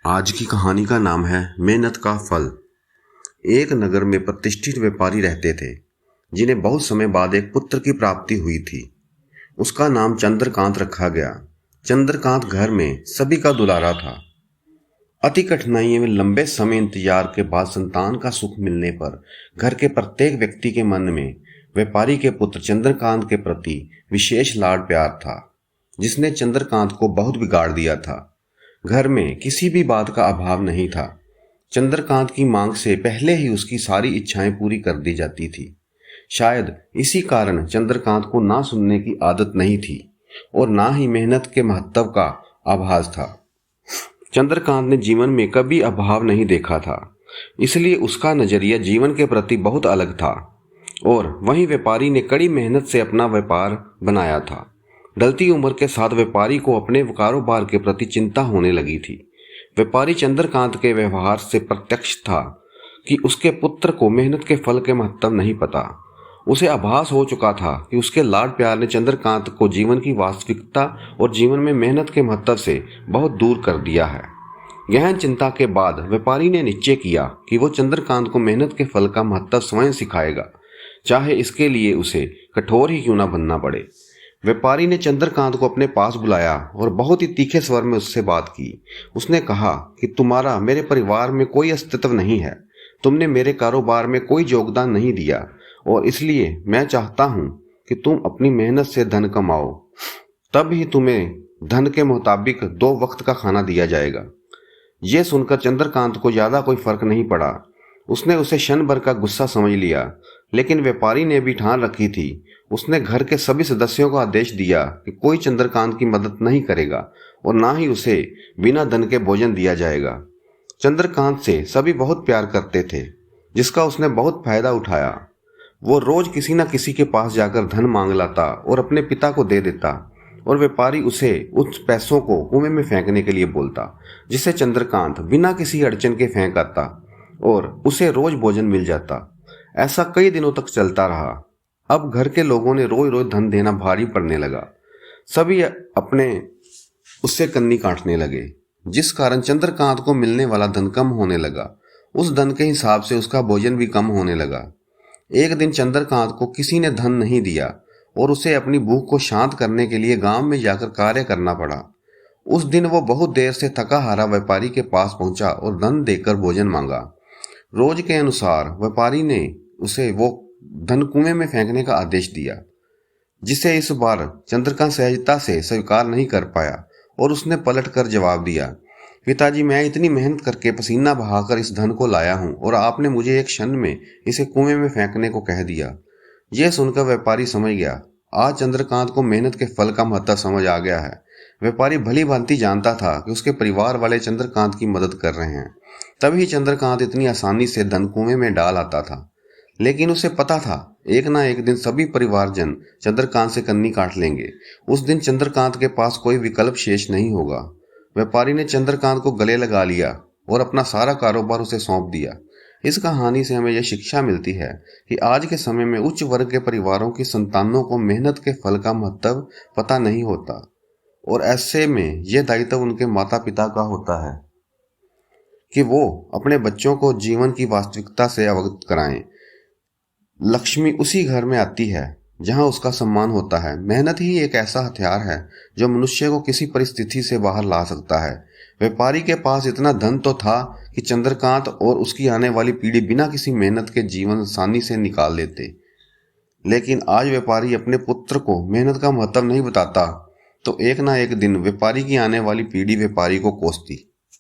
आज की कहानी का नाम है मेहनत का फल। एक नगर में प्रतिष्ठित व्यापारी रहते थे, जिन्हें बहुत समय बाद एक पुत्र की प्राप्ति हुई थी। उसका नाम चंद्रकांत रखा गया। चंद्रकांत घर में सभी का दुलारा था। अति कठिनाइयों में लंबे समय इंतजार के बाद संतान का सुख मिलने पर घर के प्रत्येक व्यक्ति के मन में व्यापारी के पुत्र चंद्रकांत के प्रति विशेष लाड प्यार था, जिसने चंद्रकांत को बहुत बिगाड़ दिया था। घर में किसी भी बात का अभाव नहीं था। चंद्रकांत की मांग से पहले ही उसकी सारी इच्छाएं पूरी कर दी जाती थी। शायद इसी कारण चंद्रकांत को ना सुनने की आदत नहीं थी और ना ही मेहनत के महत्व का आभास था। चंद्रकांत ने जीवन में कभी अभाव नहीं देखा था, इसलिए उसका नजरिया जीवन के प्रति बहुत अलग था। और वहीं व्यापारी ने कड़ी मेहनत से अपना व्यापार बनाया था। ढलती उम्र के साथ व्यापारी को अपने कारोबार के प्रति चिंता होने लगी थी। व्यापारी चंद्रकांत के व्यवहार से प्रत्यक्ष था कि उसके पुत्र को मेहनत के फल के महत्व नहीं पता। उसे आभास हो चुका था कि उसके लाड प्यार ने चंद्रकांत को जीवन की वास्तविकता और जीवन में मेहनत के महत्व से बहुत दूर कर दिया है। गहन चिंता के बाद व्यापारी ने निश्चय किया कि वो चंद्रकांत को मेहनत के फल का महत्व स्वयं सिखाएगा, चाहे इसके लिए उसे कठोर ही क्यों ना बनना पड़े। व्यापारी ने चंद्रकांत को अपने पास बुलाया और बहुत ही तीखे स्वर में उससे बात की। उसने कहा कि तुम्हारा मेरे परिवार में कोई अस्तित्व नहीं है, तुमने मेरे कारोबार में कोई योगदान नहीं दिया और इसलिए मैं चाहता हूं कि तुम अपनी मेहनत से धन कमाओ, तब ही तुम्हें धन के मुताबिक 2 वक्त का खाना दिया जाएगा। यह सुनकर चंद्रकांत को ज्यादा कोई फर्क नहीं पड़ा। उसने उसे क्षण भर का गुस्सा समझ लिया, लेकिन व्यापारी ने भी ठान रखी थी। उसने घर के सभी सदस्यों को आदेश दिया कि कोई चंद्रकांत की मदद नहीं करेगा और ना ही उसे बिना धन के भोजन दिया जाएगा। चंद्रकांत से सभी बहुत प्यार करते थे, जिसका उसने बहुत फायदा उठाया। वो रोज किसी न किसी के पास जाकर धन मांग लाता और अपने पिता को दे देता और व्यापारी उसे उस पैसों को कुएं में फेंकने के लिए बोलता, जिसे चंद्रकांत बिना किसी अड़चन के फेंक आता और उसे रोज भोजन मिल जाता। ऐसा कई दिनों तक चलता रहा। अब घर के लोगों ने रोज रोज धन देना भारी पड़ने लगा। सभी अपने उससे कन्नी काटने लगे, जिस कारण चंद्रकांत को मिलने वाला धन कम होने लगा। उस धन के हिसाब से उसका भोजन भी कम होने लगा। एक दिन चंद्रकांत को किसी ने धन नहीं दिया और उसे अपनी भूख को शांत करने के लिए गांव में जाकर कार्य करना पड़ा। उस दिन वो बहुत देर से थका हारा व्यापारी के पास पहुंचा और धन देकर भोजन मांगा। रोज के अनुसार व्यापारी ने उसे वो धन कुएं में फेंकने का आदेश दिया, जिसे इस बार चंद्रकांत सहजता से स्वीकार नहीं कर पाया और उसने पलट कर जवाब दिया, पिताजी, मैं इतनी मेहनत करके पसीना बहाकर इस धन को लाया हूं और आपने मुझे एक क्षण में इसे कुएं में फेंकने को कह दिया। यह सुनकर व्यापारी समझ गया, आज चंद्रकांत को मेहनत के फल का महत्व समझ आ गया है। व्यापारी भली भांति जानता था कि उसके परिवार वाले चंद्रकांत की मदद कर रहे हैं, तभी चंद्रकांत इतनी आसानी से धन कुएं में डाल आता था। लेकिन उसे पता था, एक ना एक दिन सभी परिवारजन चंद्रकांत से कन्नी काट लेंगे। उस दिन चंद्रकांत के पास कोई विकल्प शेष नहीं होगा। व्यापारी ने चंद्रकांत को गले लगा लिया और अपना सारा कारोबार उसे सौंप दिया। इस कहानी से हमें यह शिक्षा मिलती है कि आज के समय में उच्च वर्ग के परिवारों की संतानों को मेहनत के फल का महत्व पता नहीं होता और ऐसे में यह दायित्व उनके माता पिता का होता है कि वो अपने बच्चों को जीवन की वास्तविकता से अवगत कराएं। लक्ष्मी उसी घर में आती है जहां उसका सम्मान होता है। मेहनत ही एक ऐसा हथियार है जो मनुष्य को किसी परिस्थिति से बाहर ला सकता है। व्यापारी के पास इतना धन तो था कि चंद्रकांत और उसकी आने वाली पीढ़ी बिना किसी मेहनत के जीवन आसानी से निकाल लेते, लेकिन आज व्यापारी अपने पुत्र को मेहनत का महत्व नहीं बताता, तो एक ना एक दिन व्यापारी की आने वाली पीढ़ी व्यापारी को कोसती।